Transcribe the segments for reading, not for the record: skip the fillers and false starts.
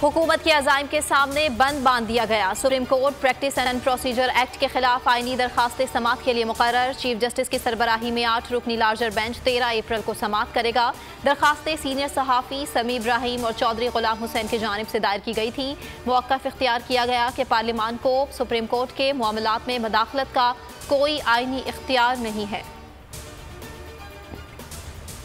हुकूमत के अज़ाइम के सामने बंद बांध दिया गया। Supreme court practice and procedure act के खिलाफ आईनी दरखास्तें समाअत के लिए मुकर्रर। चीफ जस्टिस की सरबराही में 8 रुकनी लार्जर बेंच 13 अप्रैल को समाअत करेगा। दरखास्तें सीनियर सहाफ़ी समी इब्राहिम और चौधरी गुलाम हुसैन की जानिब से दायर की गई थी। मौक़िफ़ इख्तियार किया गया कि पार्लियामान को सुप्रीम कोर्ट के मामलात में मदाखलत का कोई आईनी इख्तियार नहीं है।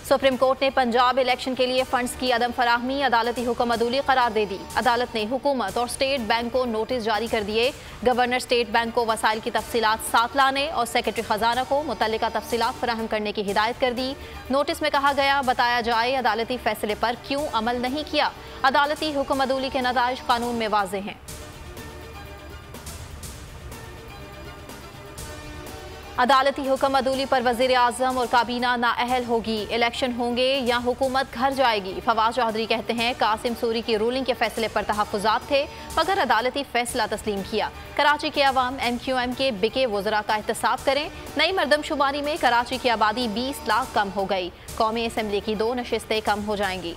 सुप्रीम कोर्ट ने पंजाब इलेक्शन के लिए फंड्स की अदम फराहमी अदालती हुक्म अदूली करार दे दी। अदालत ने हुकूमत और स्टेट बैंक को नोटिस जारी कर दिए। गवर्नर स्टेट बैंक को वसाइल की तफसीलात साथ लाने और सेक्रेटरी खजाना को मुतल्लिका तफसीलात फराहम करने की हिदायत कर दी। नोटिस में कहा गया बताया जाए अदालती फैसले पर क्यों अमल नहीं किया। अदालती हुक्म अदूली के नताइज कानून में वाज़ेह हैं। अदालती हुक्म अदूली पर वज़ीर आज़म और काबीना नाअहल होगी। इलेक्शन होंगे या हुकूमत घर जाएगी। फवाद चौधरी कहते हैं कासिम सूरी की रूलिंग के फैसले पर तहफ़्फ़ुज़ात थे मगर अदालती फैसला तस्लीम किया। कराची के अवाम MQM के बिके वज़रा का एहतसाब करें। नई मरदमशुमारी में कराची की आबादी 20 लाख कम हो गई। कौमी असम्बली की 2 नशिस्तें कम हो जाएंगी।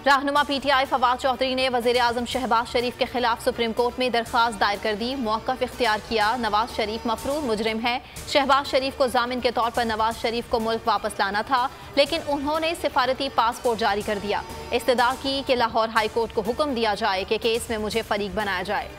रहनुमा PTI फवाद चौधरी ने वज़ीर आज़म शहबाज शरीफ के खिलाफ सुप्रीम कोर्ट में दरख्वास्त दायर कर दी। मौक़िफ़ इख्तियार किया नवाज शरीफ मफरूर मुजरिम है। शहबाज शरीफ को जामिन के तौर पर नवाज शरीफ को मुल्क वापस लाना था लेकिन उन्होंने सिफारती पासपोर्ट जारी कर दिया। इस्तदा की कि लाहौर हाई कोर्ट को हुक्म दिया जाए कि केस में मुझे फरीक बनाया जाए।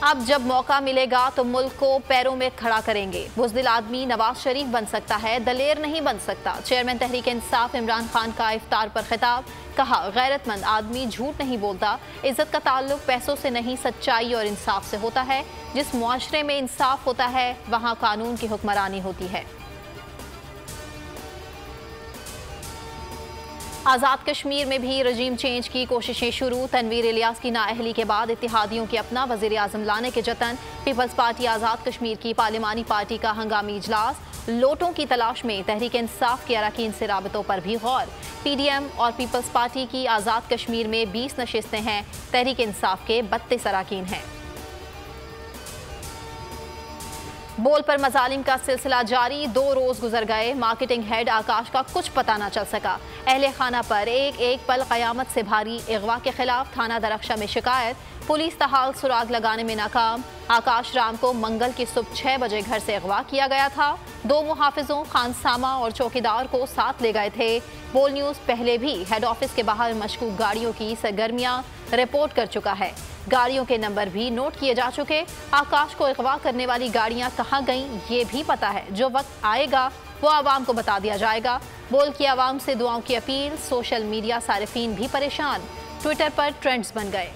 अब जब मौका मिलेगा तो मुल्क को पैरों में खड़ा करेंगे। बुज़दिल आदमी नवाज शरीफ बन सकता है, दलेर नहीं बन सकता। चेयरमैन तहरीक इंसाफ इमरान खान का इफ्तार पर खिताब। कहा गैरतमंद आदमी झूठ नहीं बोलता। इज्जत का ताल्लुक पैसों से नहीं सच्चाई और इंसाफ से होता है। जिस मुआशरे में इंसाफ होता है वहाँ कानून की हुक्मरानी होती है। आज़ाद कश्मीर में भी रजीम चेंज की कोशिशें शुरू। तनवीर इलियास की नाअहली के बाद इत्तेहादियों के अपना वज़ीर आज़म लाने के जतन। पीपल्स पार्टी आज़ाद कश्मीर की पार्लिमानी पार्टी का हंगामी इजलास। लोटों की तलाश में तहरीक इंसाफ के अरकान से राबतों पर भी गौर। PDM और पीपल्स पार्टी की आज़ाद कश्मीर में 20 नशिस्तें हैं। तहरीक इंसाफ के 32 अरकान हैं। बोल पर मजालिम का सिलसिला जारी। 2 रोज गुजर गए। मार्केटिंग हेड आकाश का कुछ पता न चल सका। अहले खाना पर एक पल क़यामत से भारी। अगवा के खिलाफ थाना दरख्शा में शिकायत। पुलिस तहाल सुराग लगाने में नाकाम। आकाश राम को मंगल की सुबह 6 बजे घर से अगवा किया गया था। 2 मुहाफिजों खानसामा और चौकीदार को साथ ले गए थे। बोल न्यूज़ पहले भी हेड ऑफिस के बाहर मशकूक गाड़ियों की सरगर्मियां रिपोर्ट कर चुका है। गाड़ियों के नंबर भी नोट किए जा चुके। आकाश को अगवा करने वाली गाड़ियां कहां गईं ये भी पता है। जो वक्त आएगा वो आवाम को बता दिया जाएगा। बोल की आवाम से दुआओं की अपील। सोशल मीडिया सारिफीन भी परेशान। ट्विटर पर ट्रेंड्स बन गए।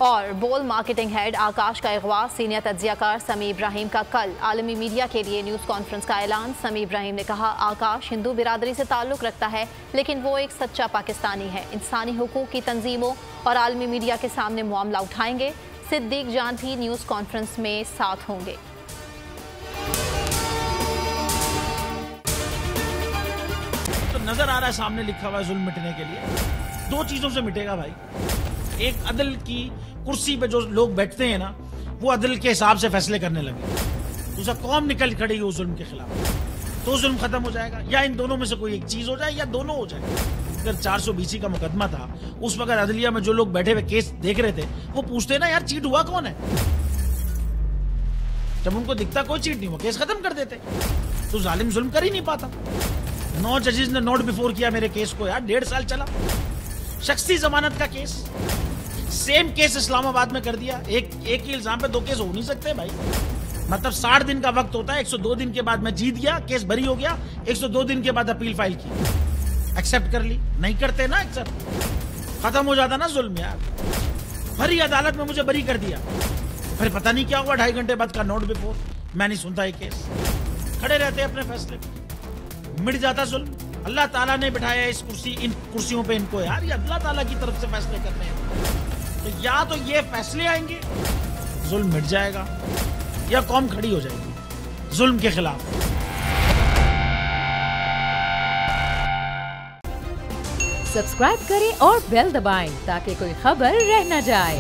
और बोल मार्केटिंग हेड आकाश का अगवा। सीनियर तज्जियाकार समी इब्राहिम का कल आलमी मीडिया के लिए न्यूज़ कॉन्फ्रेंस का ऐलान। समी इब्राहिम ने कहा आकाश हिंदू बिरादरी से ताल्लुक़ रखता है लेकिन वो एक सच्चा पाकिस्तानी है। इंसानी हुकूक की तंजीमों और आलमी मीडिया के सामने मामला उठाएंगे। सिद्दीक जान भी न्यूज़ कॉन्फ्रेंस में साथ होंगे। तो नजर आ रहा है सामने लिखा हुआ है जुल्म मिटने के लिए 2 चीजों से मिटेगा भाई। एक अदल की कुर्सी पे जो लोग बैठते हैं ना वो अदल के हिसाब से फैसले करने लगे। दूसरा कौम निकल खड़ी हो जुल्म के खिलाफ तो जुल्म खत्म हो जाएगा। या इन दोनों में से कोई एक चीज हो जाए या दोनों हो जाए। अगर 420 का मुकदमा था उस वक्त अदलिया में जो लोग बैठे हुए केस देख रहे थे वो पूछते ना यार चीट हुआ कौन है। जब उनको दिखता कोई चीट नहीं हुआ केस खत्म कर देते। तो जालिम जुल्म कर ही नहीं पाता। 9 जजेस ने नोट बिफोर किया मेरे केस को यार 1.5 साल चला। शख्सी जमानत का केस सेम केस इस्लामाबाद में कर दिया। एक ही इल्जाम पे 2 केस हो नहीं सकते भाई। मतलब 60 दिन का वक्त होता है। 102 दिन के बाद मैं जीत गया केस बरी हो गया। 102 दिन के बाद अपील फाइल की एक्सेप्ट कर ली। नहीं करते ना एक्सेप्ट खत्म हो जाता ना जुल्म यार। भरी अदालत में मुझे बरी कर दिया फिर पता नहीं क्या हुआ 2.5 घंटे बाद का नोट बिफोर। मैं नहीं सुनता ये केस। खड़े रहते अपने फैसले पे मिट जाता जुल्म। अल्लाह ताला ने बिठाया इन कुर्सियों पे इनको यार। ये अल्लाह ताला की तरफ से फैसले करने हैं। तो या तो ये फैसले आएंगे जुल्म मिट जाएगा या कौम खड़ी हो जाएगी जुल्म के खिलाफ। सब्सक्राइब करें और बेल दबाएं ताकि कोई खबर रह न जाए।